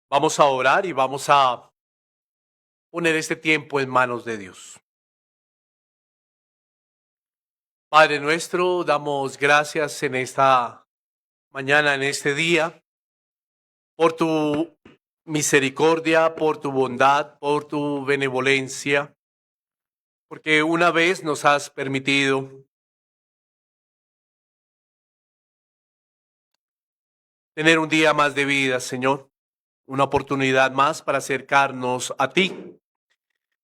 Vamos a orar y vamos a poner este tiempo en manos de Dios. Padre nuestro, damos gracias en esta mañana, en este día, por tu misericordia, por tu bondad, por tu benevolencia, porque una vez nos has permitido tener un día más de vida, Señor, una oportunidad más para acercarnos a ti,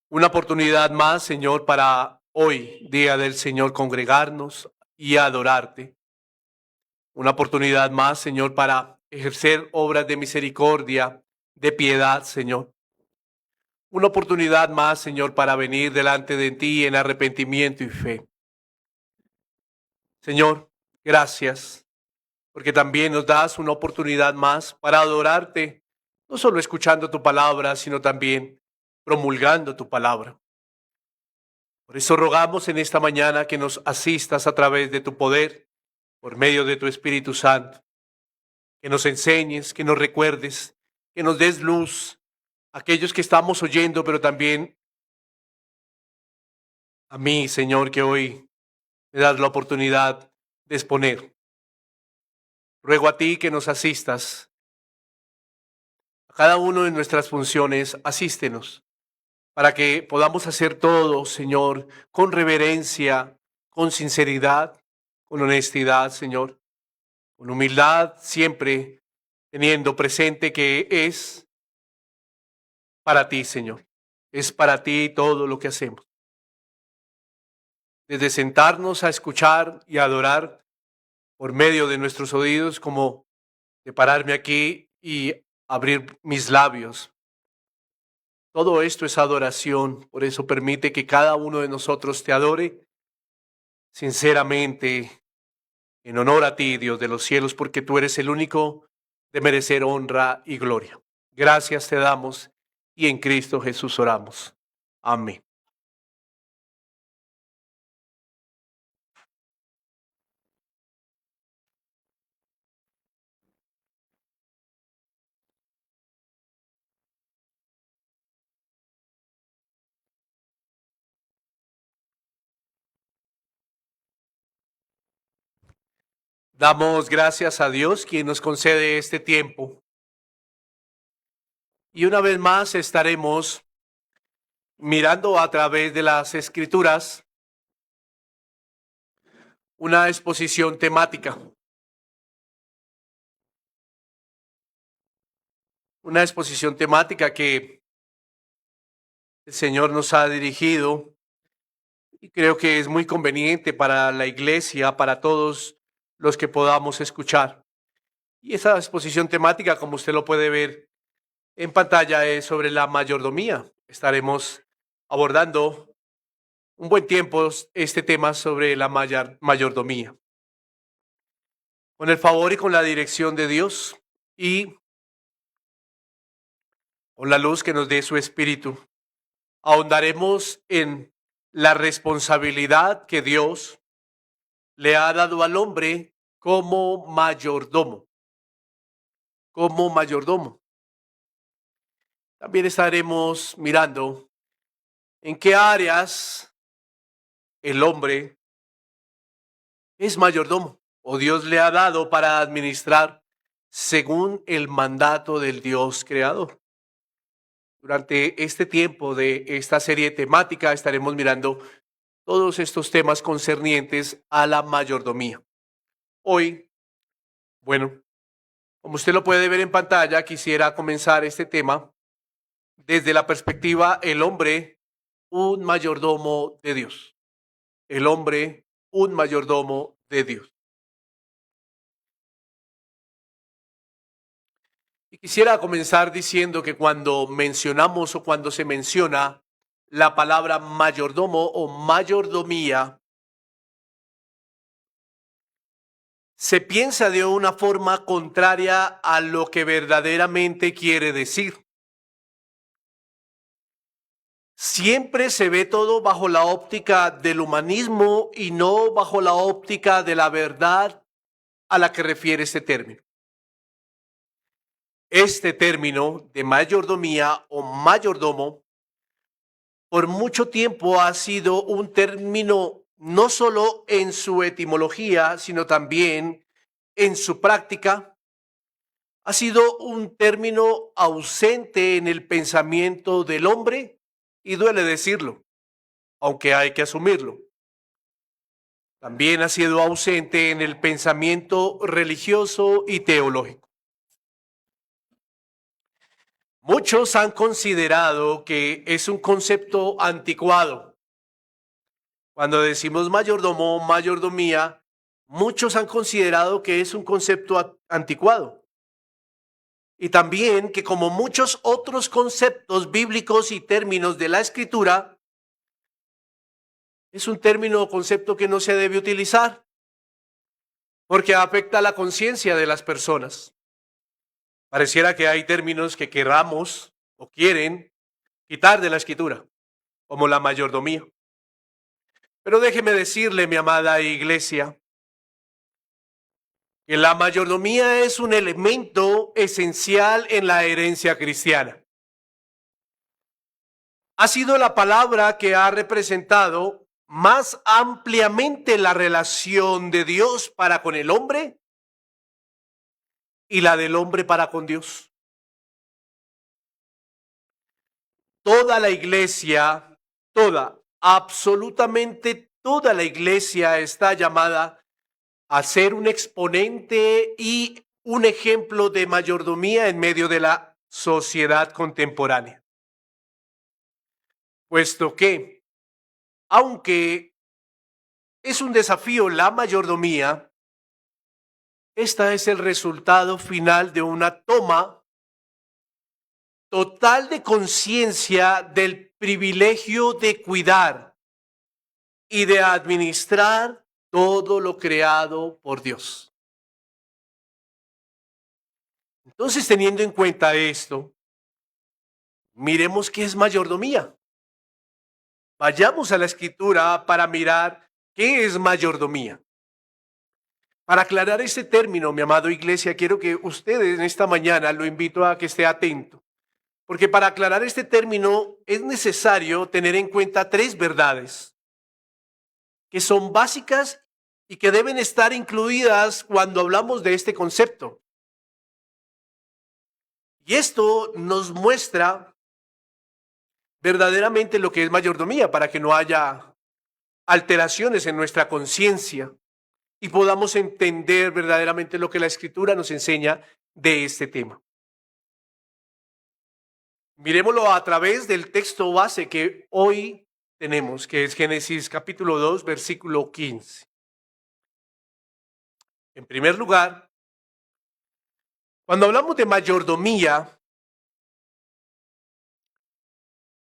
una oportunidad más, Señor, para hoy, día del Señor, congregarnos y adorarte. Una oportunidad más, Señor, para ejercer obras de misericordia, de piedad, Señor. Una oportunidad más, Señor, para venir delante de ti en arrepentimiento y fe. Señor, gracias, porque también nos das una oportunidad más para adorarte, no solo escuchando tu palabra, sino también promulgando tu palabra. Por eso rogamos en esta mañana que nos asistas a través de tu poder, por medio de tu Espíritu Santo, que nos enseñes, que nos recuerdes, que nos des luz a aquellos que estamos oyendo, pero también a mí, Señor, que hoy me das la oportunidad de exponer. Ruego a ti que nos asistas a cada uno de nuestras funciones, asístenos, para que podamos hacer todo, Señor, con reverencia, con sinceridad, con honestidad, Señor, con humildad, siempre teniendo presente que es para ti, Señor. Es para ti todo lo que hacemos. Desde sentarnos a escuchar y a adorar por medio de nuestros oídos, como de pararme aquí y abrir mis labios. Todo esto es adoración, por eso permite que cada uno de nosotros te adore sinceramente, en honor a ti, Dios de los cielos, porque tú eres el único de merecer honra y gloria. Gracias te damos y en Cristo Jesús oramos. Amén. Damos gracias a Dios quien nos concede este tiempo. Y una vez más estaremos mirando a través de las Escrituras una exposición temática. Una exposición temática que el Señor nos ha dirigido y creo que es muy conveniente para la iglesia, para todos los que podamos escuchar. Y esa exposición temática, como usted lo puede ver en pantalla, es sobre la mayordomía. Estaremos abordando un buen tiempo este tema sobre la mayordomía. Con el favor y con la dirección de Dios y con la luz que nos dé su Espíritu, ahondaremos en la responsabilidad que Dios le ha dado al hombre como mayordomo. Como mayordomo. También estaremos mirando en qué áreas el hombre es mayordomo o Dios le ha dado para administrar según el mandato del Dios creador. Durante este tiempo de esta serie temática estaremos mirando todos estos temas concernientes a la mayordomía. Hoy, bueno, como usted lo puede ver en pantalla, quisiera comenzar este tema desde la perspectiva el hombre, un mayordomo de Dios. El hombre, un mayordomo de Dios. Y quisiera comenzar diciendo que cuando mencionamos o cuando se menciona la palabra mayordomo o mayordomía, se piensa de una forma contraria a lo que verdaderamente quiere decir. Siempre se ve todo bajo la óptica del humanismo y no bajo la óptica de la verdad a la que refiere este término. Este término de mayordomía o mayordomo por mucho tiempo ha sido un término no solo en su etimología, sino también en su práctica. Ha sido un término ausente en el pensamiento del hombre y duele decirlo, aunque hay que asumirlo. También ha sido ausente en el pensamiento religioso y teológico. Muchos han considerado que es un concepto anticuado. Cuando decimos mayordomo o mayordomía, muchos han considerado que es un concepto anticuado. Y también que como muchos otros conceptos bíblicos y términos de la Escritura, es un término o concepto que no se debe utilizar porque afecta a la conciencia de las personas. Pareciera que hay términos que queramos o quieren quitar de la Escritura, como la mayordomía. Pero déjeme decirle, mi amada iglesia, que la mayordomía es un elemento esencial en la herencia cristiana. Ha sido la palabra que ha representado más ampliamente la relación de Dios para con el hombre y la del hombre para con Dios. Toda la iglesia, absolutamente toda la iglesia está llamada a ser un exponente y un ejemplo de mayordomía en medio de la sociedad contemporánea. Puesto que, aunque es un desafío la mayordomía, esta es el resultado final de una toma total de conciencia del privilegio de cuidar y de administrar todo lo creado por Dios. Entonces, teniendo en cuenta esto, miremos qué es mayordomía. Vayamos a la Escritura para mirar qué es mayordomía. Para aclarar este término, mi amado iglesia, quiero que ustedes en esta mañana lo invito a que esté atento. Porque para aclarar este término es necesario tener en cuenta tres verdades que son básicas y que deben estar incluidas cuando hablamos de este concepto. Y esto nos muestra verdaderamente lo que es mayordomía para que no haya alteraciones en nuestra conciencia y podamos entender verdaderamente lo que la Escritura nos enseña de este tema. Mirémoslo a través del texto base que hoy tenemos, que es Génesis capítulo 2, versículo 15. En primer lugar, cuando hablamos de mayordomía,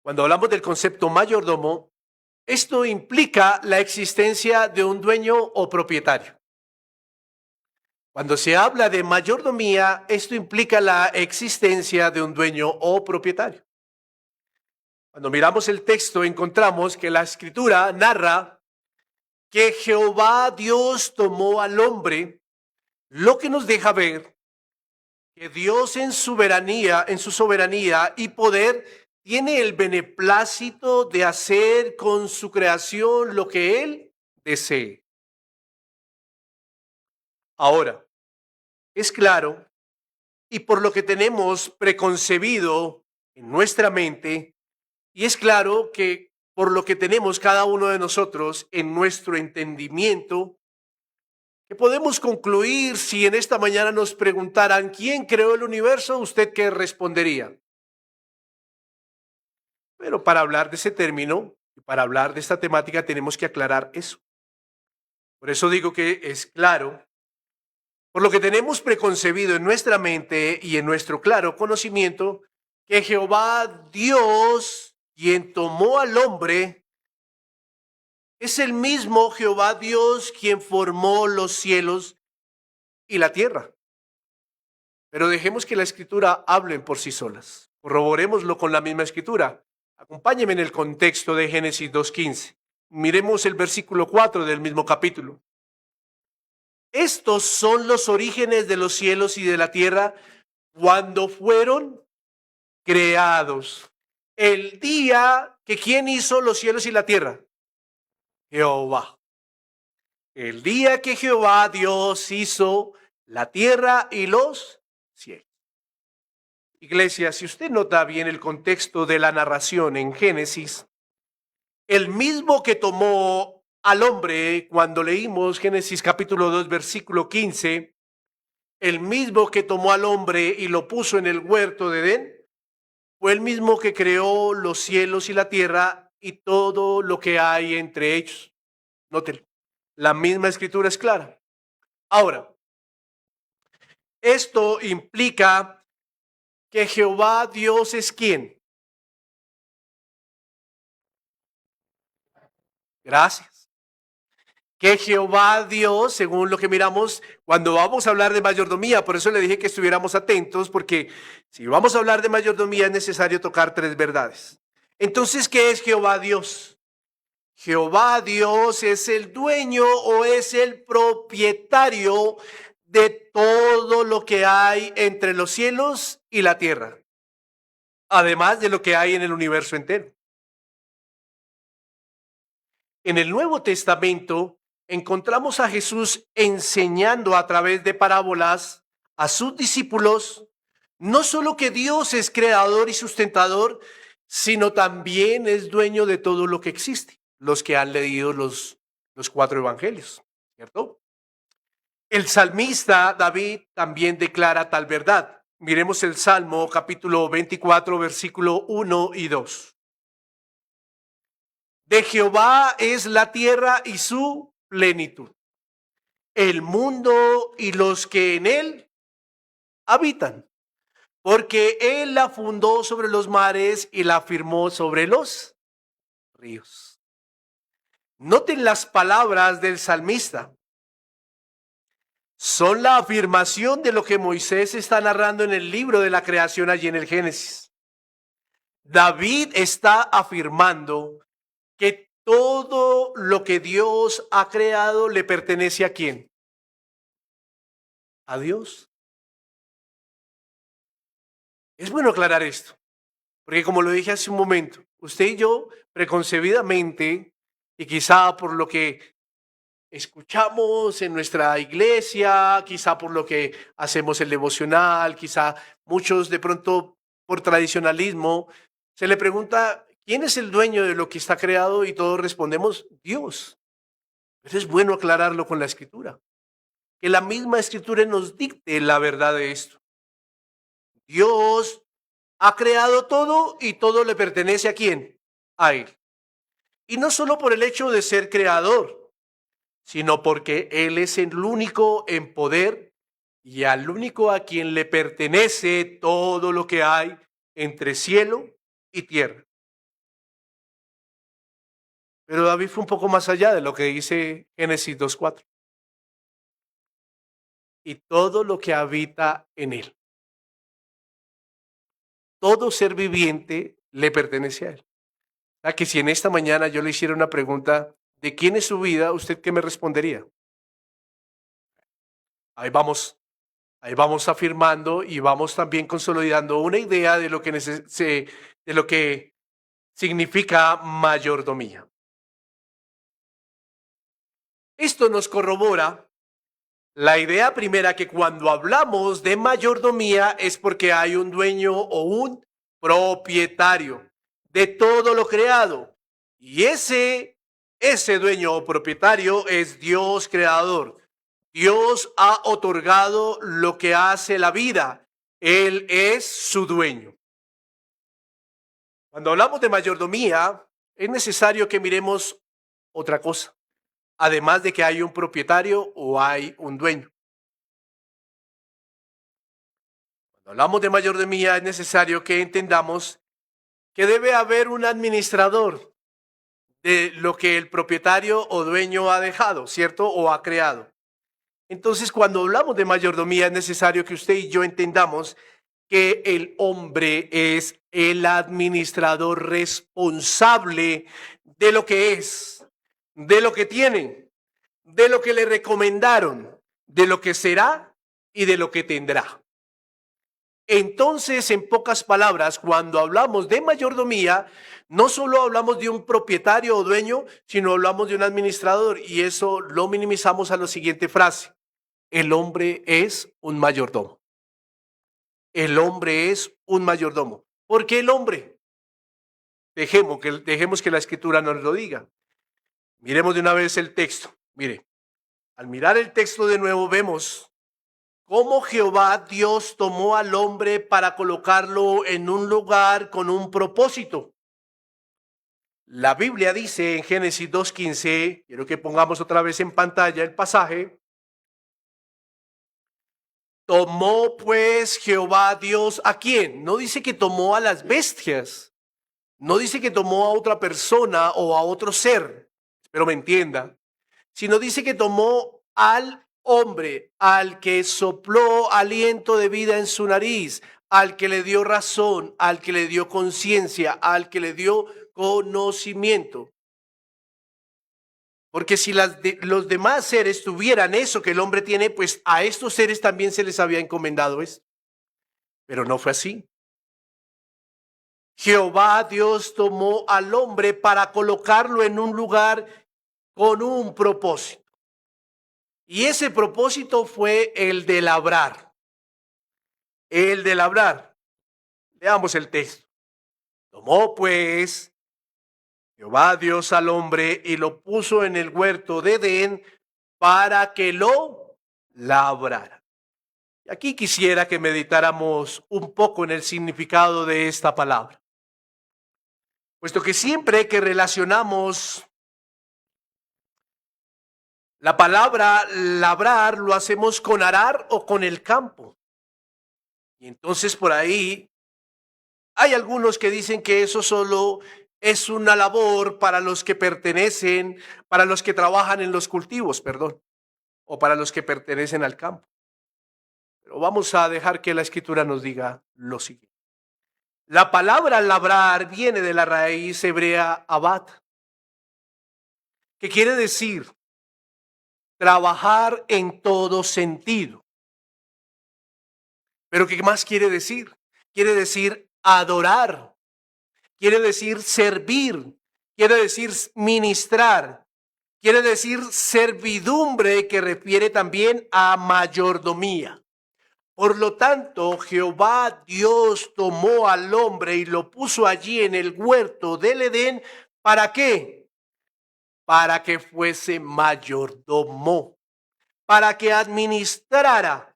cuando hablamos del concepto mayordomo, esto implica la existencia de un dueño o propietario. Cuando se habla de mayordomía, esto implica la existencia de un dueño o propietario. Cuando miramos el texto, encontramos que la Escritura narra que Jehová Dios tomó al hombre, lo que nos deja ver que Dios en su soberanía y poder, tiene el beneplácito de hacer con su creación lo que Él desee. Ahora, es claro, y por lo que tenemos preconcebido en nuestra mente, y es claro que por lo que tenemos cada uno de nosotros en nuestro entendimiento, que podemos concluir si en esta mañana nos preguntaran ¿quién creó el universo? ¿Usted qué respondería? Pero para hablar de ese término y para hablar de esta temática tenemos que aclarar eso. Por eso digo que es claro, por lo que tenemos preconcebido en nuestra mente y en nuestro claro conocimiento, que Jehová Dios, quien tomó al hombre, es el mismo Jehová Dios quien formó los cielos y la tierra. Pero dejemos que la Escritura hable por sí solas. Corroborémoslo con la misma Escritura. Acompáñenme en el contexto de Génesis 2:15. Miremos el versículo 4 del mismo capítulo. Estos son los orígenes de los cielos y de la tierra, cuando fueron creados. El día que ¿quién hizo los cielos y la tierra? Jehová. El día que Jehová Dios hizo la tierra y los cielos. Iglesia, si usted nota bien el contexto de la narración en Génesis, el mismo que tomó al hombre cuando leímos Génesis capítulo 2 versículo 15, el mismo que tomó al hombre y lo puso en el huerto de Edén, fue el mismo que creó los cielos y la tierra y todo lo que hay entre ellos. Noten, la misma escritura es clara. Ahora, esto implica que Jehová Dios es ¿quién? Gracias. Que Jehová Dios, según lo que miramos, cuando vamos a hablar de mayordomía, por eso le dije que estuviéramos atentos, porque si vamos a hablar de mayordomía es necesario tocar tres verdades. Entonces, ¿qué es Jehová Dios? Jehová Dios es el dueño o es el propietario de todo lo que hay entre los cielos y la tierra, además de lo que hay en el universo entero. En el Nuevo Testamento encontramos a Jesús enseñando a través de parábolas a sus discípulos no solo que Dios es creador y sustentador, sino también es dueño de todo lo que existe. Los que han leído los cuatro evangelios, ¿cierto? El salmista David también declara tal verdad. Miremos el Salmo capítulo 24, versículo 1 y 2. De Jehová es la tierra y su plenitud, el mundo y los que en él habitan, porque él la fundó sobre los mares y la firmó sobre los ríos. Noten las palabras del salmista. Son la afirmación de lo que Moisés está narrando en el libro de la creación allí en el Génesis. David está afirmando que todo lo que Dios ha creado le pertenece ¿a quién? A Dios. Es bueno aclarar esto, porque como lo dije hace un momento, usted y yo preconcebidamente, y quizá por lo que escuchamos en nuestra iglesia, quizá por lo que hacemos el devocional, quizá muchos de pronto por tradicionalismo, se le pregunta, ¿quién es el dueño de lo que está creado? Y todos respondemos, Dios. Pero es bueno aclararlo con la escritura, que la misma escritura nos dicte la verdad de esto. Dios ha creado todo y todo le pertenece ¿a quién? A Él. Y no solo por el hecho de ser creador, sino porque Él es el único en poder y al único a quien le pertenece todo lo que hay entre cielo y tierra. Pero David fue un poco más allá de lo que dice Génesis 2:4. Y todo lo que habita en él. Todo ser viviente le pertenece a él. O sea, que si en esta mañana yo le hiciera una pregunta, ¿de quién es su vida? ¿Usted qué me respondería? Ahí vamos afirmando y vamos también consolidando una idea de lo que, de lo que significa mayordomía. Esto nos corrobora la idea primera que cuando hablamos de mayordomía es porque hay un dueño o un propietario de todo lo creado. Y ese dueño o propietario es Dios creador. Dios ha otorgado lo que hace la vida. Él es su dueño. Cuando hablamos de mayordomía, es necesario que miremos otra cosa, además de que hay un propietario o hay un dueño. Cuando hablamos de mayordomía, es necesario que entendamos que debe haber un administrador de lo que el propietario o dueño ha dejado, ¿cierto? O ha creado. Entonces, cuando hablamos de mayordomía, es necesario que usted y yo entendamos que el hombre es el administrador responsable de lo que es, de lo que tiene, de lo que le recomendaron, de lo que será y de lo que tendrá. Entonces, en pocas palabras, cuando hablamos de mayordomía, no solo hablamos de un propietario o dueño, sino hablamos de un administrador, y eso lo minimizamos a la siguiente frase: el hombre es un mayordomo. El hombre es un mayordomo. ¿Por qué el hombre? Dejemos que la escritura nos lo diga. Miremos de una vez el texto. Mire, al mirar el texto de nuevo vemos cómo Jehová Dios tomó al hombre para colocarlo en un lugar con un propósito. La Biblia dice en Génesis 2:15, quiero que pongamos otra vez en pantalla el pasaje: tomó pues Jehová Dios ¿a quién? No dice que tomó a las bestias, no dice que tomó a otra persona o a otro ser, espero me entienda, sino dice que tomó al hombre, al que sopló aliento de vida en su nariz, al que le dio razón, al que le dio conciencia, al que le dio conocimiento. Porque si los demás seres tuvieran eso que el hombre tiene, pues a estos seres también se les había encomendado esto. Pero no fue así. Jehová Dios tomó al hombre para colocarlo en un lugar con un propósito. Y ese propósito fue el de labrar. El de labrar. Leamos el texto. Tomó pues Jehová Dios al hombre y lo puso en el huerto de Edén para que lo labrara. Y aquí quisiera que meditáramos un poco en el significado de esta palabra. Puesto que siempre que relacionamos la palabra labrar, lo hacemos con arar o con el campo. Y entonces por ahí hay algunos que dicen que eso solo es una labor para los que pertenecen, para los que trabajan en los cultivos, perdón, o para los que pertenecen al campo. Pero vamos a dejar que la escritura nos diga lo siguiente. La palabra labrar viene de la raíz hebrea abad, que quiere decir trabajar en todo sentido. Pero ¿qué más quiere decir? Quiere decir adorar, quiere decir servir, quiere decir ministrar, quiere decir servidumbre, que refiere también a mayordomía. Por lo tanto, Jehová Dios tomó al hombre y lo puso allí en el huerto del Edén. ¿Para qué? Para que fuese mayordomo, para que administrara,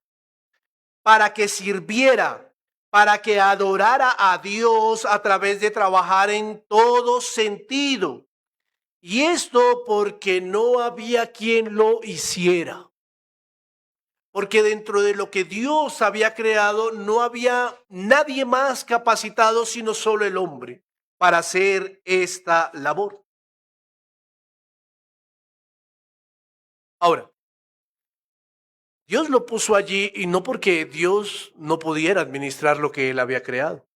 para que sirviera, para que adorara a Dios a través de trabajar en todo sentido. Y esto porque no había quien lo hiciera. Porque dentro de lo que Dios había creado no había nadie más capacitado sino solo el hombre para hacer esta labor. Ahora, Dios lo puso allí y no porque Dios no pudiera administrar lo que él había creado,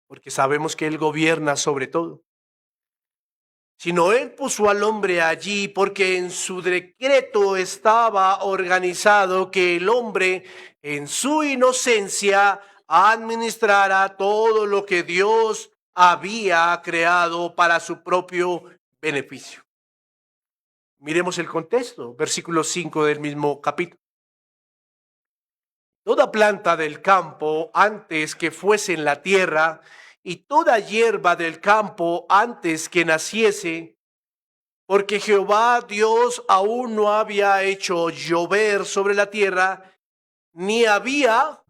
porque sabemos que él gobierna sobre todo, sino él puso al hombre allí porque en su decreto estaba organizado que el hombre en su inocencia administrara todo lo que Dios había creado para su propio beneficio. Miremos el contexto, versículo 5 del mismo capítulo. Toda planta del campo antes que fuese en la tierra, y toda hierba del campo antes que naciese, porque Jehová Dios aún no había hecho llover sobre la tierra, ni había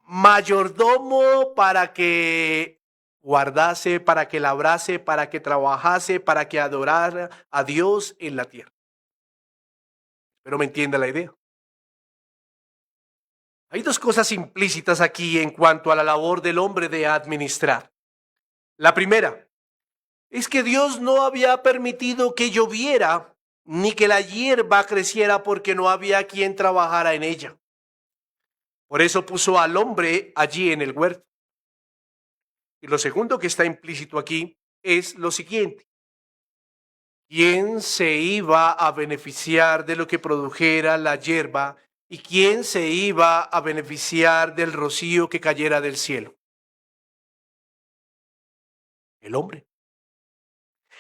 mayordomo para que guardase, para que labrase, para que trabajase, para que adorara a Dios en la tierra. Pero me entienda la idea. Hay dos cosas implícitas aquí en cuanto a la labor del hombre de administrar. La primera es que Dios no había permitido que lloviera ni que la hierba creciera porque no había quien trabajara en ella. Por eso puso al hombre allí en el huerto. Y lo segundo que está implícito aquí es lo siguiente: ¿quién se iba a beneficiar de lo que produjera la hierba ¿Y quién se iba a beneficiar del rocío que cayera del cielo? El hombre.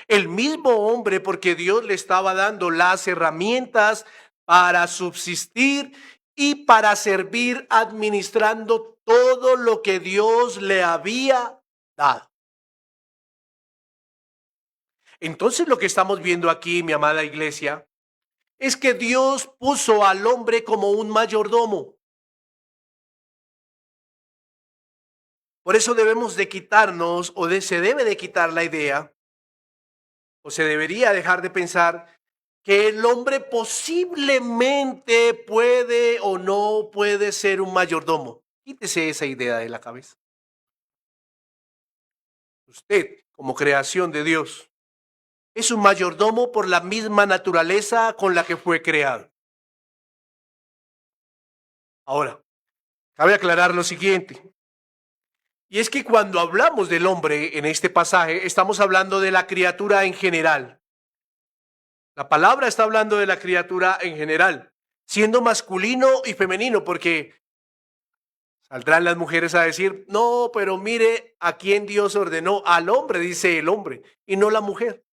El mismo hombre, porque Dios le estaba dando las herramientas para subsistir y para servir administrando todo lo que Dios le había dado. Entonces lo que estamos viendo aquí, mi amada iglesia, es que Dios puso al hombre como un mayordomo. Por eso debemos de quitarnos se debe de quitar la idea o se debería dejar de pensar que el hombre posiblemente puede o no puede ser un mayordomo. Quítese esa idea de la cabeza. Usted, como creación de Dios, es un mayordomo por la misma naturaleza con la que fue creado. Ahora, cabe aclarar lo siguiente. Y es que cuando hablamos del hombre en este pasaje, estamos hablando de la criatura en general. La palabra está hablando de la criatura en general, siendo masculino y femenino, porque saldrán las mujeres a decir, no, pero mire a quién Dios ordenó, al hombre, dice el hombre, y no la mujer.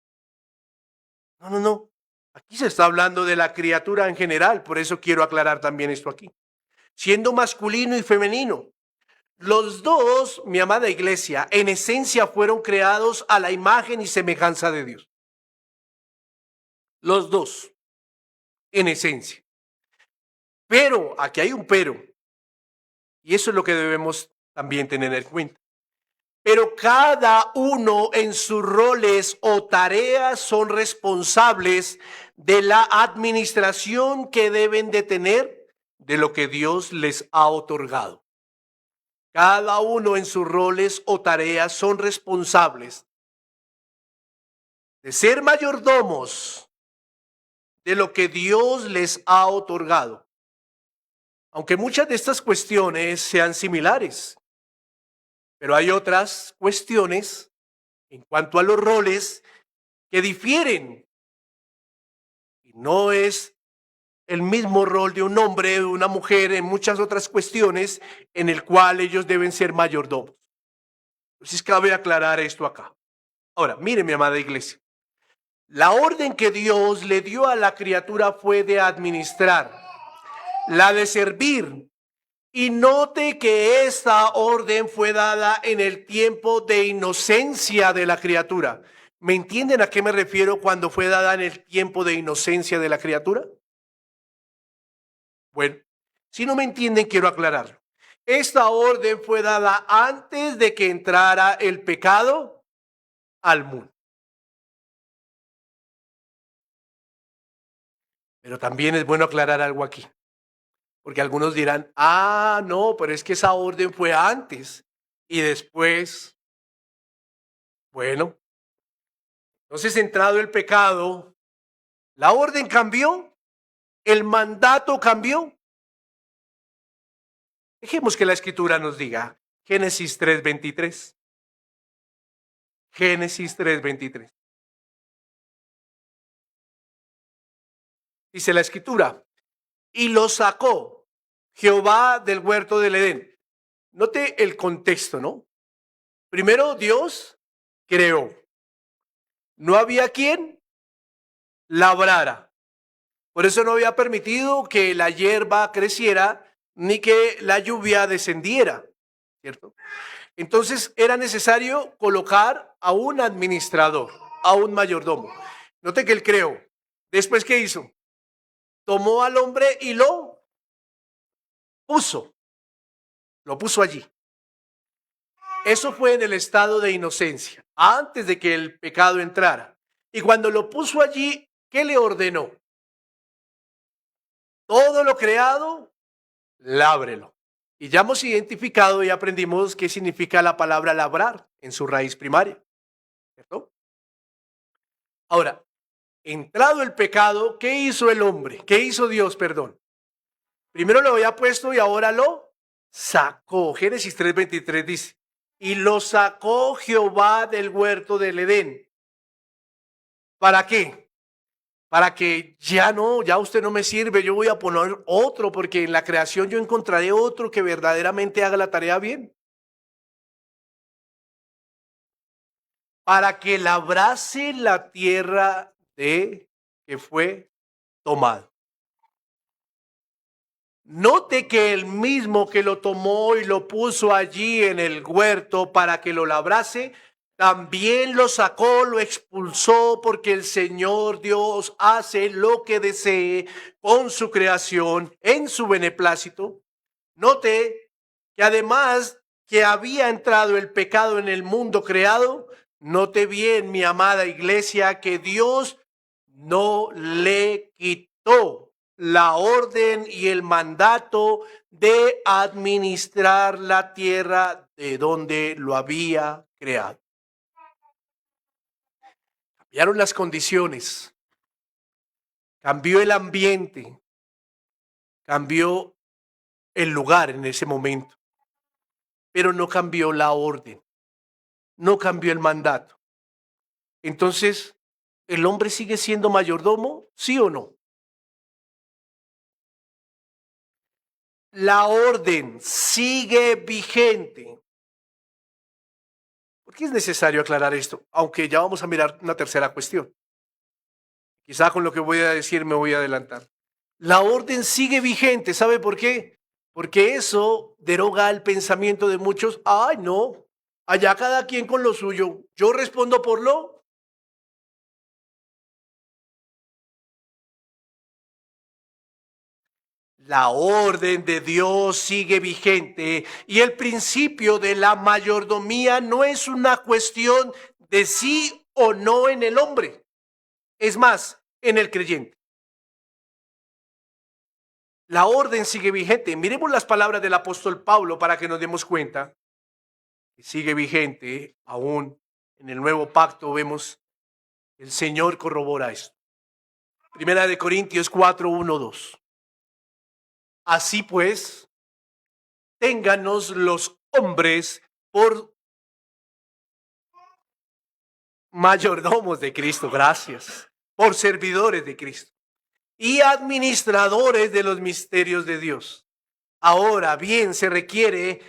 No, no, no. Aquí se está hablando de la criatura en general, por eso quiero aclarar también esto aquí. Siendo masculino y femenino. Los dos, mi amada iglesia, en esencia fueron creados a la imagen y semejanza de Dios. Los dos, en esencia. Pero, aquí hay un pero, y eso es lo que debemos también tener en cuenta. Pero cada uno en sus roles o tareas son responsables de la administración que deben de tener de lo que Dios les ha otorgado. Cada uno en sus roles o tareas son responsables de ser mayordomos de lo que Dios les ha otorgado. Aunque muchas de estas cuestiones sean similares, pero hay otras cuestiones en cuanto a los roles que difieren. Y no es el mismo rol de un hombre o de una mujer en muchas otras cuestiones en el cual ellos deben ser mayordomos. Entonces cabe aclarar esto acá. Ahora, mire, mi amada iglesia. La orden que Dios le dio a la criatura fue de administrar, la de servir. Y note que esta orden fue dada en el tiempo de inocencia de la criatura. ¿Me entienden a qué me refiero cuando fue dada en el tiempo de inocencia de la criatura? Bueno, si no me entienden, quiero aclararlo. Esta orden fue dada antes de que entrara el pecado al mundo. Pero también es bueno aclarar algo aquí. Porque algunos dirán, no, pero es que esa orden fue antes y después. Bueno, entonces entrado el pecado, la orden cambió, el mandato cambió. Dejemos que la escritura nos diga, Génesis 3:23. Génesis 3:23. Dice la escritura, y lo sacó Jehová del huerto del Edén. Note el contexto, ¿no? Primero Dios creó. No había quien labrara. Por eso no había permitido que la hierba creciera ni que la lluvia descendiera, ¿cierto? Entonces era necesario colocar a un administrador, a un mayordomo. Note que él creó. Después, ¿qué hizo? Tomó al hombre y lo puso allí. Eso fue en el estado de inocencia, antes de que el pecado entrara. Y cuando lo puso allí, ¿qué le ordenó? Todo lo creado, lábrelo. Y ya hemos identificado y aprendimos qué significa la palabra labrar en su raíz primaria, ¿cierto? Ahora, entrado el pecado, ¿qué hizo el hombre? ¿Qué hizo Dios, perdón? Primero lo había puesto y ahora lo sacó. Génesis 3:23 dice, y lo sacó Jehová del huerto del Edén. ¿Para qué? para que ya no, ya usted no me sirve, yo voy a poner otro, porque en la creación yo encontraré otro que verdaderamente haga la tarea bien. Para que labrase la tierra de que fue tomado. Note que el mismo que lo tomó y lo puso allí en el huerto para que lo labrase, también lo sacó, lo expulsó, porque el Señor Dios hace lo que desee con su creación en su beneplácito. Note que además que había entrado el pecado en el mundo creado, note bien, mi amada iglesia, que Dios no le quitó la orden y el mandato de administrar la tierra de donde lo había creado. Cambiaron las condiciones, cambió el ambiente, cambió el lugar en ese momento, pero no cambió la orden, no cambió el mandato. Entonces, ¿el hombre sigue siendo mayordomo? ¿Sí o no? La orden sigue vigente. ¿Por qué es necesario aclarar esto? Aunque ya vamos a mirar una tercera cuestión. Quizá con lo que voy a decir me voy a adelantar. La orden sigue vigente. ¿Sabe por qué? Porque eso deroga el pensamiento de muchos. Ay, no. Allá cada quien con lo suyo. Yo respondo por lo. La orden de Dios sigue vigente y el principio de la mayordomía no es una cuestión de sí o no en el hombre. Es más, en el creyente. La orden sigue vigente. Miremos las palabras del apóstol Pablo para que nos demos cuenta que sigue vigente aún en el nuevo pacto. Vemos el Señor corrobora esto. Primera de Corintios 4, 1, 2. Así pues, ténganos los hombres por mayordomos de Cristo, gracias, por servidores de Cristo y administradores de los misterios de Dios. Ahora bien, se requiere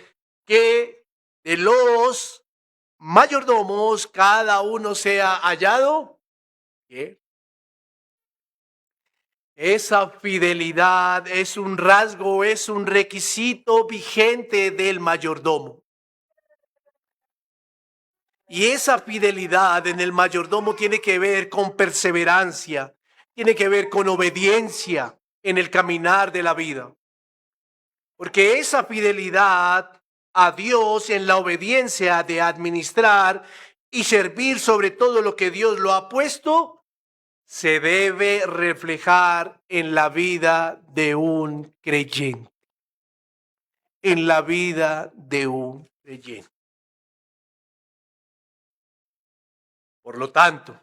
que de los mayordomos cada uno sea hallado. ¿Qué? Esa fidelidad es un rasgo, es un requisito vigente del mayordomo. Y esa fidelidad en el mayordomo tiene que ver con perseverancia, tiene que ver con obediencia en el caminar de la vida. Porque esa fidelidad a Dios en la obediencia de administrar y servir sobre todo lo que Dios lo ha puesto, se debe reflejar en la vida de un creyente. En la vida de un creyente. Por lo tanto,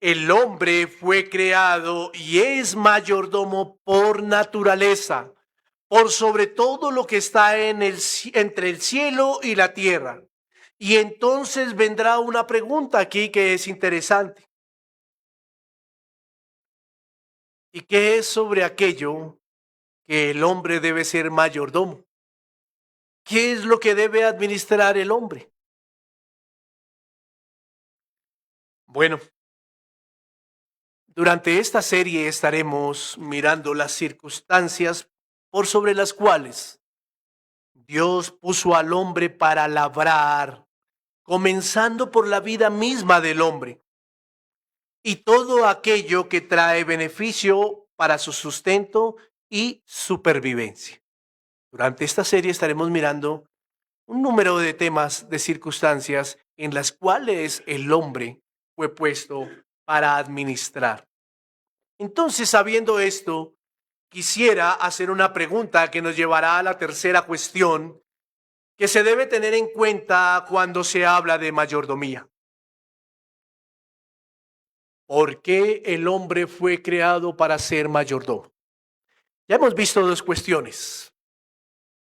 el hombre fue creado y es mayordomo por naturaleza, por sobre todo lo que está entre el cielo y la tierra. Y entonces vendrá una pregunta aquí que es interesante. ¿Y qué es sobre aquello que el hombre debe ser mayordomo? ¿Qué es lo que debe administrar el hombre? Bueno, durante esta serie estaremos mirando las circunstancias por sobre las cuales Dios puso al hombre para labrar, comenzando por la vida misma del hombre y todo aquello que trae beneficio para su sustento y supervivencia. Durante esta serie estaremos mirando un número de temas, de circunstancias en las cuales el hombre fue puesto para administrar. Entonces, sabiendo esto, quisiera hacer una pregunta que nos llevará a la tercera cuestión que se debe tener en cuenta cuando se habla de mayordomía. ¿Por qué el hombre fue creado para ser mayordomo? Ya hemos visto dos cuestiones.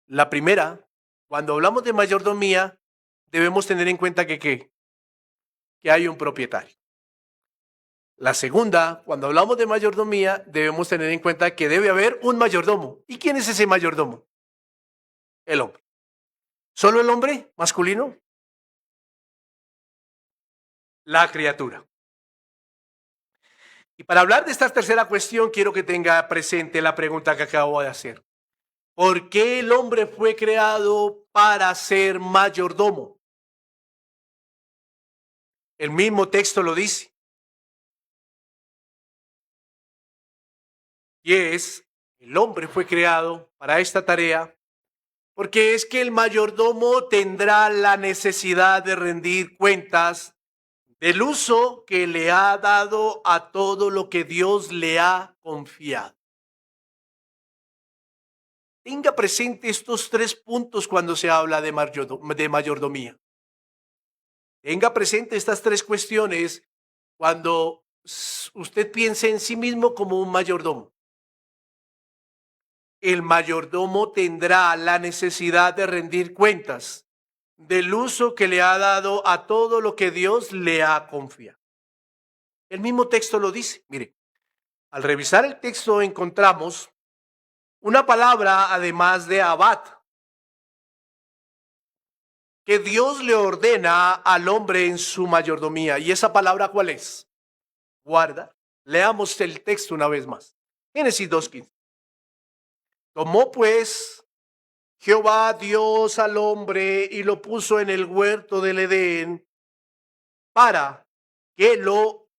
La primera, cuando hablamos de mayordomía, debemos tener en cuenta que hay un propietario. La segunda, cuando hablamos de mayordomía, debemos tener en cuenta que debe haber un mayordomo. ¿Y quién es ese mayordomo? El hombre. ¿Solo el hombre masculino? La criatura. Y para hablar de esta tercera cuestión, quiero que tenga presente la pregunta que acabo de hacer. ¿Por qué el hombre fue creado para ser mayordomo? El mismo texto lo dice. Y el hombre fue creado para esta tarea porque es que el mayordomo tendrá la necesidad de rendir cuentas del uso que le ha dado a todo lo que Dios le ha confiado. Tenga presente estos 3 puntos cuando se habla de mayordomía. Tenga presente estas 3 cuestiones cuando usted piense en sí mismo como un mayordomo. El mayordomo tendrá la necesidad de rendir cuentas del uso que le ha dado a todo lo que Dios le ha confiado. El mismo texto lo dice. Mire, al revisar el texto encontramos una palabra además de abad, que Dios le ordena al hombre en su mayordomía. ¿Y esa palabra cuál es? Guarda. Leamos el texto una vez más. Génesis 2:15. Tomó pues Jehová Dios al hombre y lo puso en el huerto del Edén para que lo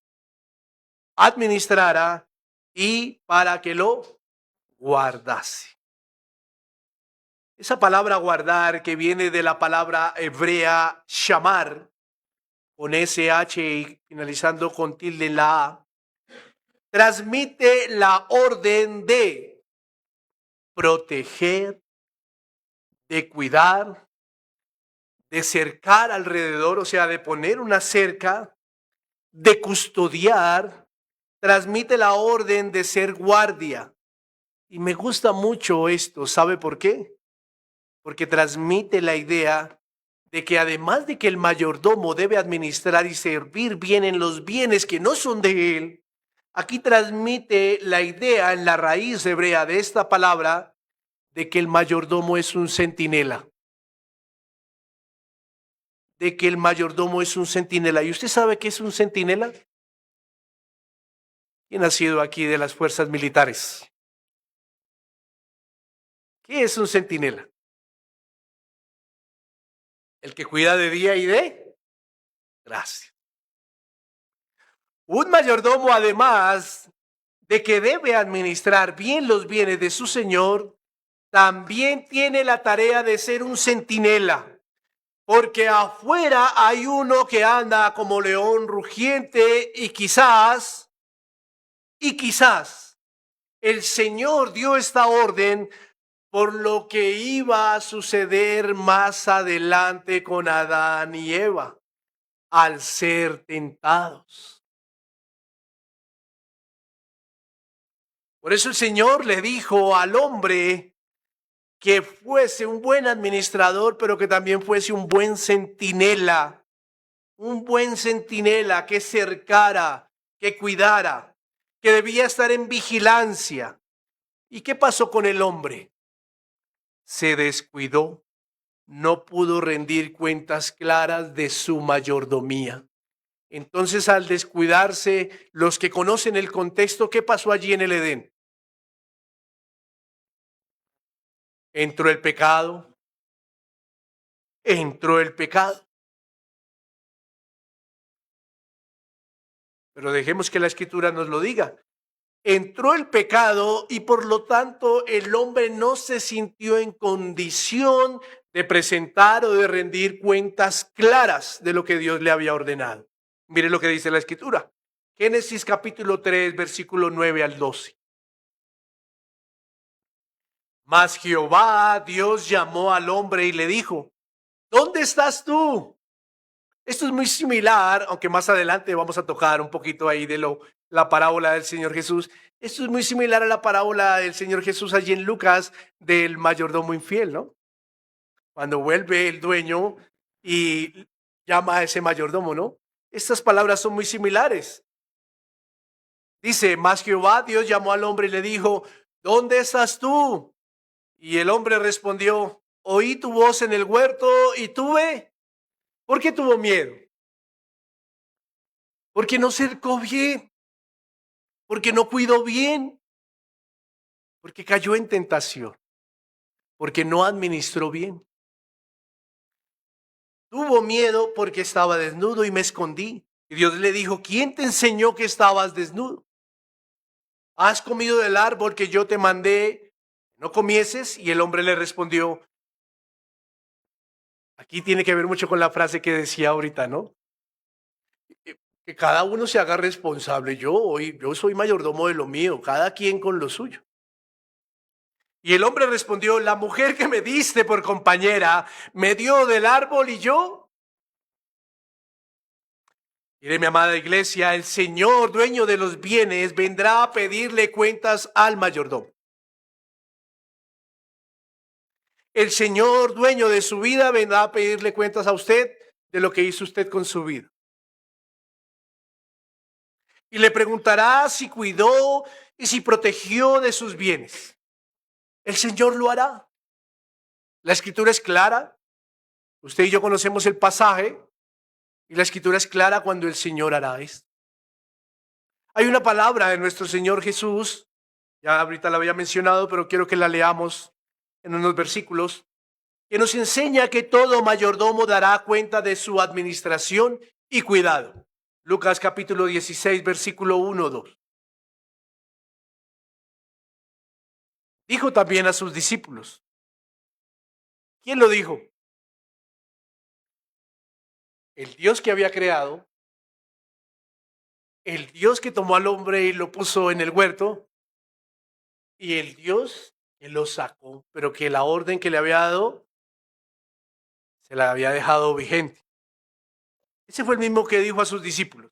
administrara y para que lo guardase. Esa palabra guardar, que viene de la palabra hebrea shamar, con SH y finalizando con tilde en la A, transmite la orden de proteger, de cuidar, de cercar alrededor, o sea, de poner una cerca, de custodiar. Transmite la orden de ser guardia. Y me gusta mucho esto. ¿Sabe por qué? Porque transmite la idea de que además de que el mayordomo debe administrar y servir bien en los bienes que no son de él, aquí transmite la idea en la raíz hebrea de esta palabra de que el mayordomo es un centinela. De que el mayordomo es un centinela. ¿Y usted sabe qué es un centinela? ¿Quién ha sido aquí de las fuerzas militares? ¿Qué es un centinela? El que cuida de día y de gracia. Un mayordomo, además de que debe administrar bien los bienes de su señor, también tiene la tarea de ser un centinela, porque afuera hay uno que anda como león rugiente y quizás el Señor dio esta orden por lo que iba a suceder más adelante con Adán y Eva al ser tentados. Por eso el Señor le dijo al hombre que fuese un buen administrador, pero que también fuese un buen centinela que cercara, que cuidara, que debía estar en vigilancia. ¿Y qué pasó con el hombre? Se descuidó, no pudo rendir cuentas claras de su mayordomía. Entonces, al descuidarse, los que conocen el contexto, ¿qué pasó allí en el Edén? Entró el pecado. Pero dejemos que la Escritura nos lo diga. Entró el pecado y por lo tanto el hombre no se sintió en condición de presentar o de rendir cuentas claras de lo que Dios le había ordenado. Mire lo que dice la Escritura. Génesis capítulo 3, versículo 9 al 12. Mas Jehová Dios llamó al hombre y le dijo: ¿dónde estás tú? Esto es muy similar, aunque más adelante vamos a tocar un poquito ahí de la parábola del Señor Jesús. Esto es muy similar a la parábola del Señor Jesús allí en Lucas del mayordomo infiel, ¿no? Cuando vuelve el dueño y llama a ese mayordomo, ¿no? Estas palabras son muy similares. Dice, mas Jehová Dios llamó al hombre y le dijo, ¿dónde estás tú? Y el hombre respondió, oí tu voz en el huerto y tuve. ¿Por qué tuvo miedo? Porque no cercó bien, porque no cuidó bien, porque cayó en tentación, porque no administró bien. Tuvo miedo porque estaba desnudo y me escondí. Y Dios le dijo, ¿quién te enseñó que estabas desnudo? ¿Has comido del árbol que yo te mandé? ¿No comieses? Y el hombre le respondió, aquí tiene que ver mucho con la frase que decía ahorita, ¿no? Que cada uno se haga responsable. Yo soy mayordomo de lo mío, cada quien con lo suyo. Y el hombre respondió, la mujer que me diste por compañera me dio del árbol y yo. Mire, mi amada iglesia, el Señor, dueño de los bienes, vendrá a pedirle cuentas al mayordomo. El Señor, dueño de su vida, vendrá a pedirle cuentas a usted de lo que hizo usted con su vida. Y le preguntará si cuidó y si protegió de sus bienes. El Señor lo hará. La escritura es clara. Usted y yo conocemos el pasaje. Y la escritura es clara cuando el Señor hará esto. Hay una palabra de nuestro Señor Jesús. Ya ahorita la había mencionado, pero quiero que la leamos en unos versículos, que nos enseña que todo mayordomo dará cuenta de su administración y cuidado. Lucas capítulo 16, versículo 1, 2. Dijo también a sus discípulos. ¿Quién lo dijo? El Dios que había creado, el Dios que tomó al hombre y lo puso en el huerto, y el Dios que lo sacó, pero que la orden que le había dado se la había dejado vigente. Ese fue el mismo que dijo a sus discípulos.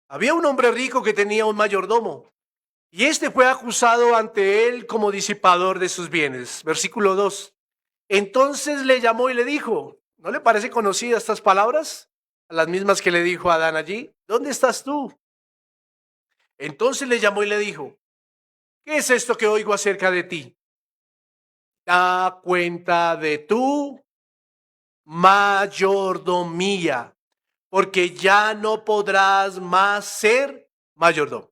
Había un hombre rico que tenía un mayordomo, y este fue acusado ante él como disipador de sus bienes. Versículo 2. Entonces le llamó y le dijo, ¿no le parece conocida estas palabras? A las mismas que le dijo a Adán allí, ¿dónde estás tú? Entonces le llamó y le dijo, ¿qué es esto que oigo acerca de ti? Da cuenta de tu mayordomía, porque ya no podrás más ser mayordomo.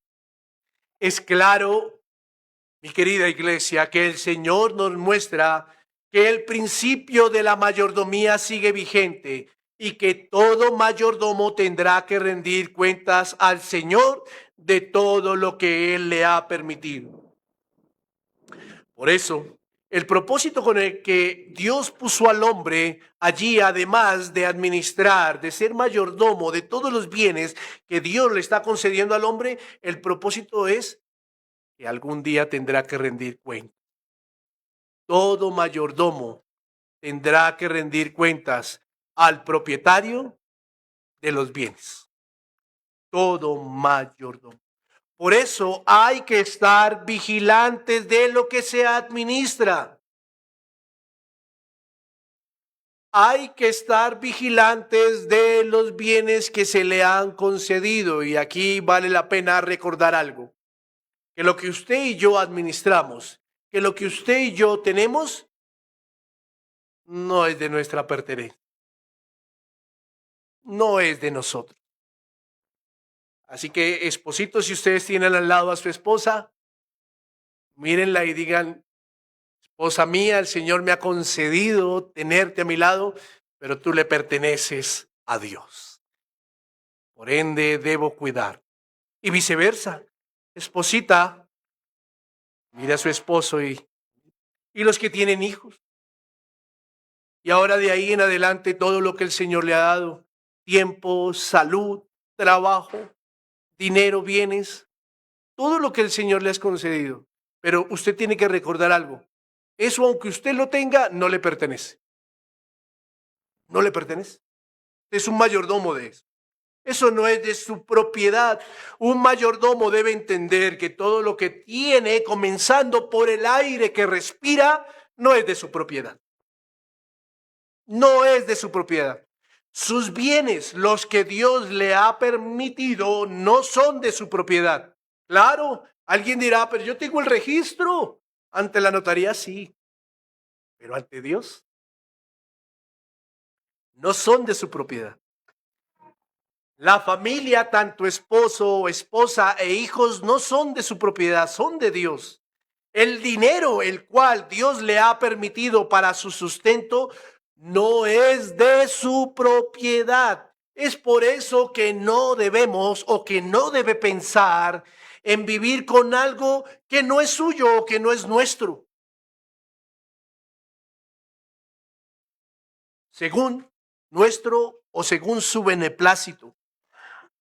Es claro, mi querida iglesia, que el Señor nos muestra que el principio de la mayordomía sigue vigente y que todo mayordomo tendrá que rendir cuentas al Señor de todo lo que Él le ha permitido. Por eso, el propósito con el que Dios puso al hombre allí, además de administrar, de ser mayordomo de todos los bienes que Dios le está concediendo al hombre, el propósito es que algún día tendrá que rendir cuentas. Todo mayordomo tendrá que rendir cuentas al propietario de los bienes. Todo mayordomo. Por eso hay que estar vigilantes de lo que se administra. Hay que estar vigilantes de los bienes que se le han concedido. Y aquí vale la pena recordar algo. Que lo que usted y yo administramos, que lo que usted y yo tenemos, no es de nuestra pertenencia. No es de nosotros. Así que, espositos, si ustedes tienen al lado a su esposa, mírenla y digan, esposa mía, el Señor me ha concedido tenerte a mi lado, pero tú le perteneces a Dios. Por ende, debo cuidar. Y viceversa. Esposita, mira a su esposo y los que tienen hijos. Y ahora de ahí en adelante todo lo que el Señor le ha dado, tiempo, salud, trabajo, dinero, bienes, todo lo que el Señor le ha concedido. Pero usted tiene que recordar algo. Eso, aunque usted lo tenga, no le pertenece. No le pertenece. Es un mayordomo de eso. Eso no es de su propiedad. Un mayordomo debe entender que todo lo que tiene, comenzando por el aire que respira, no es de su propiedad. No es de su propiedad. Sus bienes, los que Dios le ha permitido, no son de su propiedad. Claro, alguien dirá, pero yo tengo el registro. Ante la notaría sí, pero ante Dios no son de su propiedad. La familia, tanto esposo, esposa e hijos, no son de su propiedad, son de Dios. El dinero, el cual Dios le ha permitido para su sustento, no es de su propiedad. Es por eso que no debemos o que no debe pensar en vivir con algo que no es suyo o que no es nuestro, según nuestro o según su beneplácito,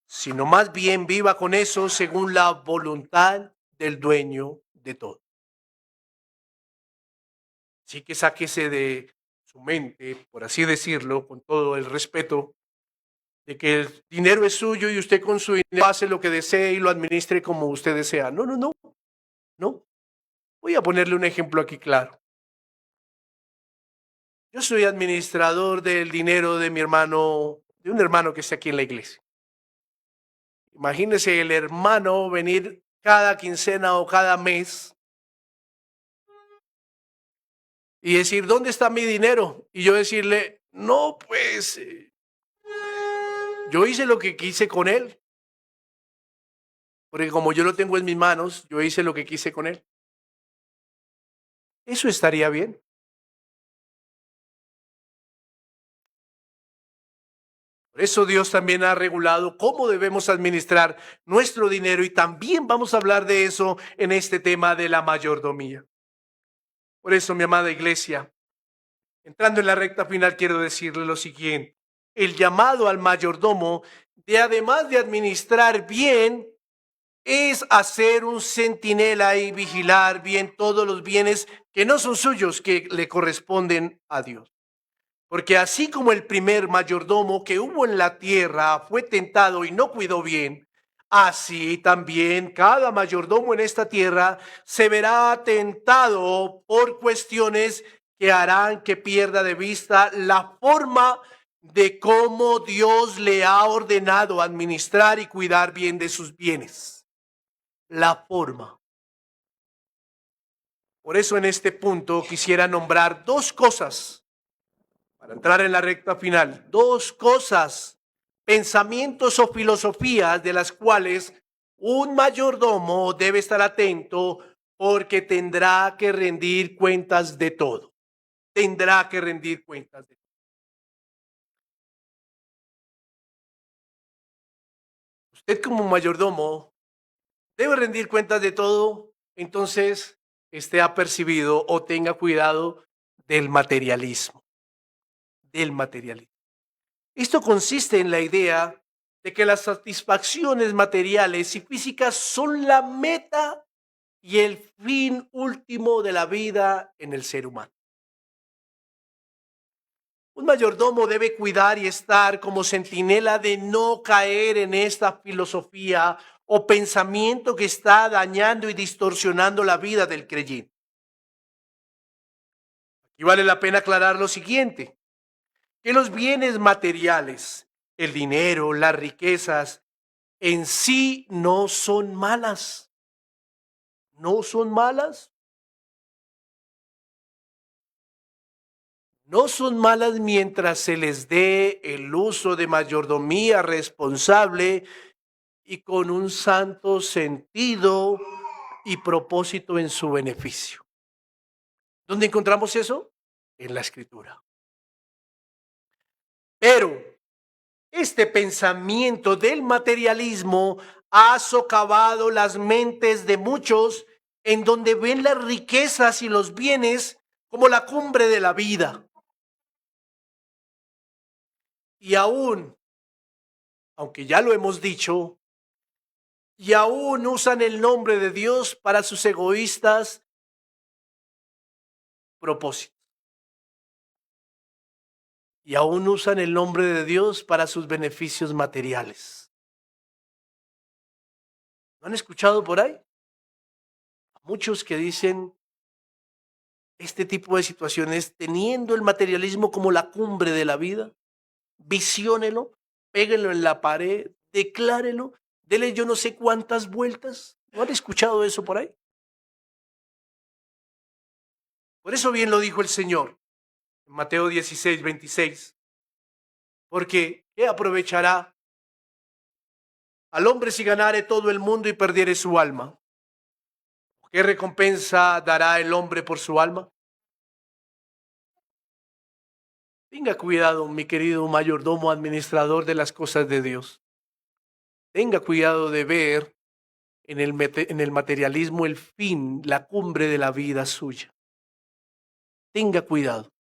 sino más bien viva con eso según la voluntad del dueño de todo. Así que sáquese de su mente, por así decirlo, con todo el respeto, de que el dinero es suyo y usted con su dinero hace lo que desee y lo administre como usted desea. No, no, no, no. Voy a ponerle un ejemplo aquí claro. Yo soy administrador del dinero de mi hermano, de un hermano que está aquí en la iglesia. Imagínese el hermano venir cada quincena o cada mes y decir, ¿dónde está mi dinero? Y yo decirle, no, pues yo hice lo que quise con él, porque como yo lo tengo en mis manos, yo hice lo que quise con él. Eso estaría bien. Por eso Dios también ha regulado cómo debemos administrar nuestro dinero y también vamos a hablar de eso en este tema de la mayordomía. Por eso, mi amada iglesia, entrando en la recta final, quiero decirle lo siguiente. El llamado al mayordomo, de además de administrar bien, es hacer un centinela y vigilar bien todos los bienes que no son suyos, que le corresponden a Dios. Porque así como el primer mayordomo que hubo en la tierra fue tentado y no cuidó bien, así también cada mayordomo en esta tierra se verá tentado por cuestiones que harán que pierda de vista la forma de cómo Dios le ha ordenado administrar y cuidar bien de sus bienes. La forma. Por eso en este punto quisiera nombrar dos cosas para entrar en la recta final, dos cosas, pensamientos o filosofías de las cuales un mayordomo debe estar atento porque tendrá que rendir cuentas de todo. Tendrá que rendir cuentas de todo. Usted como mayordomo debe rendir cuentas de todo, entonces esté apercibido o tenga cuidado del materialismo, del materialismo. Esto consiste en la idea de que las satisfacciones materiales y físicas son la meta y el fin último de la vida en el ser humano. Un mayordomo debe cuidar y estar como centinela de no caer en esta filosofía o pensamiento que está dañando y distorsionando la vida del creyente. Y vale la pena aclarar lo siguiente, que los bienes materiales, el dinero, las riquezas, en sí no son malas. No son malas. No son malas mientras se les dé el uso de mayordomía responsable y con un santo sentido y propósito en su beneficio. ¿Dónde encontramos eso? En la escritura. Pero este pensamiento del materialismo ha socavado las mentes de muchos en donde ven las riquezas y los bienes como la cumbre de la vida. Y aún, aunque ya lo hemos dicho, y aún usan el nombre de Dios para sus egoístas propósitos. Y aún usan el nombre de Dios para sus beneficios materiales. ¿No han escuchado por ahí? Muchos que dicen este tipo de situaciones teniendo el materialismo como la cumbre de la vida. Visiónelo, péguenlo en la pared, declárelo, dele yo no sé cuántas vueltas, ¿No han escuchado eso por ahí? Por eso bien lo dijo el Señor en Mateo 16:26. Porque ¿qué aprovechará al hombre si ganare todo el mundo y perdiere su alma? ¿Qué recompensa dará el hombre por su alma? Tenga cuidado, mi querido mayordomo administrador de las cosas de Dios. Tenga cuidado de ver en el materialismo el fin, la cumbre de la vida suya. Tenga cuidado,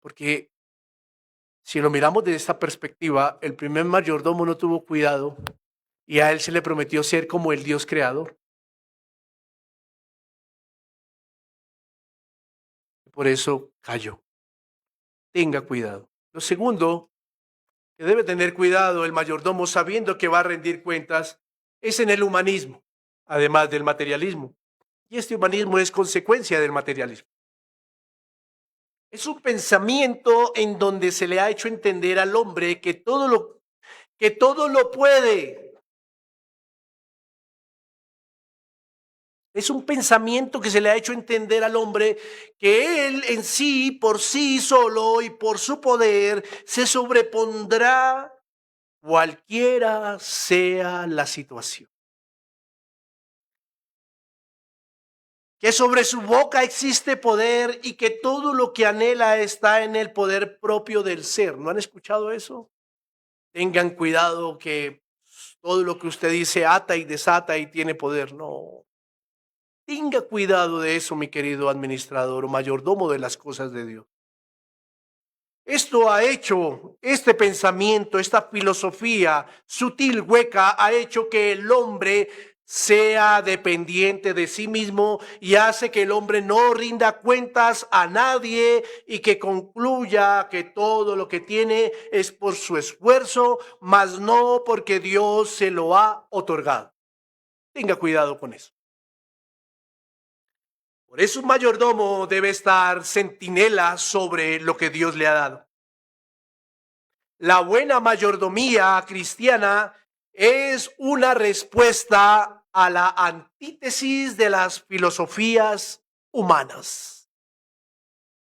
porque si lo miramos desde esta perspectiva, el primer mayordomo no tuvo cuidado y a él se le prometió ser como el Dios creador. Por eso cayó. Tenga cuidado. Lo segundo que debe tener cuidado el mayordomo sabiendo que va a rendir cuentas es en el humanismo, además del materialismo. Y este humanismo es consecuencia del materialismo. Es un pensamiento en donde se le ha hecho entender al hombre que todo lo puede. Es un pensamiento que se le ha hecho entender al hombre que él en sí, por sí solo y por su poder, se sobrepondrá cualquiera sea la situación. Que sobre su boca existe poder y que todo lo que anhela está en el poder propio del ser. ¿No han escuchado eso? Tengan cuidado que todo lo que usted dice ata y desata y tiene poder. No. Tenga cuidado de eso, mi querido administrador o mayordomo de las cosas de Dios. Esto ha hecho, este pensamiento, esta filosofía sutil, hueca, ha hecho que el hombre sea dependiente de sí mismo y hace que el hombre no rinda cuentas a nadie y que concluya que todo lo que tiene es por su esfuerzo, mas no porque Dios se lo ha otorgado. Tenga cuidado con eso. Por eso un mayordomo debe estar centinela sobre lo que Dios le ha dado. La buena mayordomía cristiana es una respuesta a la antítesis de las filosofías humanas.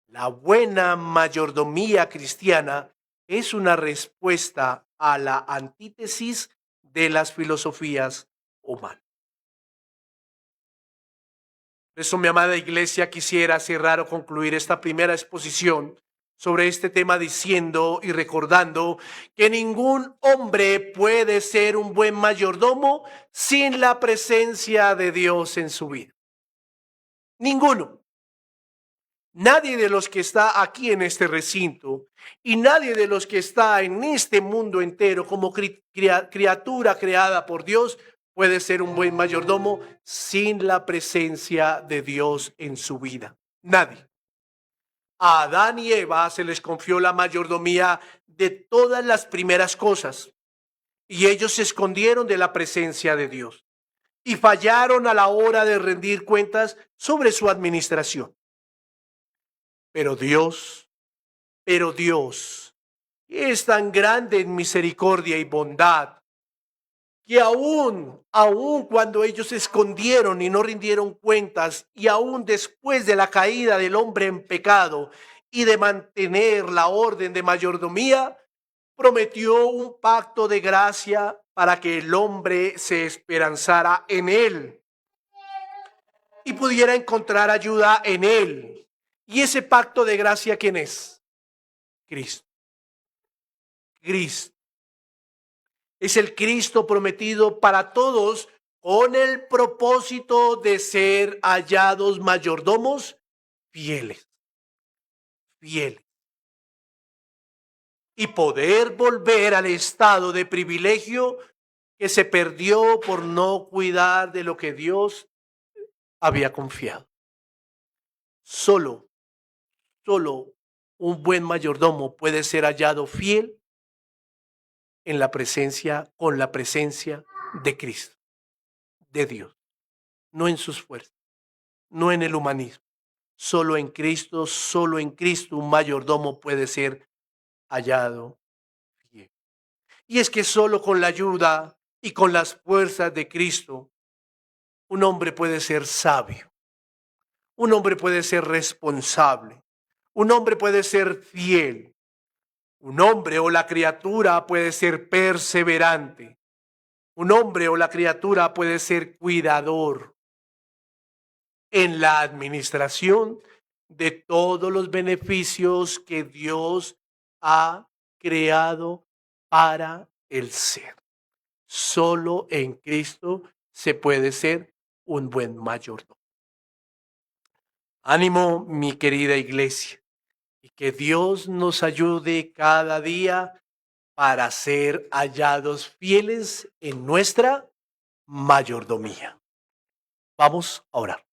La buena mayordomía cristiana es una respuesta a la antítesis de las filosofías humanas. Por eso, mi amada iglesia, quisiera cerrar o concluir esta primera exposición sobre este tema diciendo y recordando que ningún hombre puede ser un buen mayordomo sin la presencia de Dios en su vida. Ninguno. Nadie de los que está aquí en este recinto y nadie de los que está en este mundo entero como criatura creada por Dios puede ser un buen mayordomo sin la presencia de Dios en su vida. Nadie. A Adán y Eva se les confió la mayordomía de todas las primeras cosas y ellos se escondieron de la presencia de Dios y fallaron a la hora de rendir cuentas sobre su administración. Pero Dios es tan grande en misericordia y bondad que aún cuando ellos se escondieron y no rindieron cuentas y aún después de la caída del hombre en pecado y de mantener la orden de mayordomía, prometió un pacto de gracia para que el hombre se esperanzara en él y pudiera encontrar ayuda en él. Y ese pacto de gracia, ¿quién es? Cristo. Cristo. Es el Cristo prometido para todos con el propósito de ser hallados mayordomos fieles, fieles. Y poder volver al estado de privilegio que se perdió por no cuidar de lo que Dios había confiado. Solo un buen mayordomo puede ser hallado fiel con la presencia de Cristo, de Dios, no en sus fuerzas, no en el humanismo. Solo en Cristo un mayordomo puede ser hallado fiel. Y es que solo con la ayuda Y con las fuerzas de Cristo, un hombre puede ser sabio, un hombre puede ser responsable, un hombre puede ser fiel, un hombre o la criatura puede ser perseverante, un hombre o la criatura puede ser cuidador en la administración de todos los beneficios que Dios ha creado para el ser. Solo en Cristo se puede ser un buen mayordomo. Ánimo, mi querida iglesia, y que Dios nos ayude cada día para ser hallados fieles en nuestra mayordomía. Vamos a orar.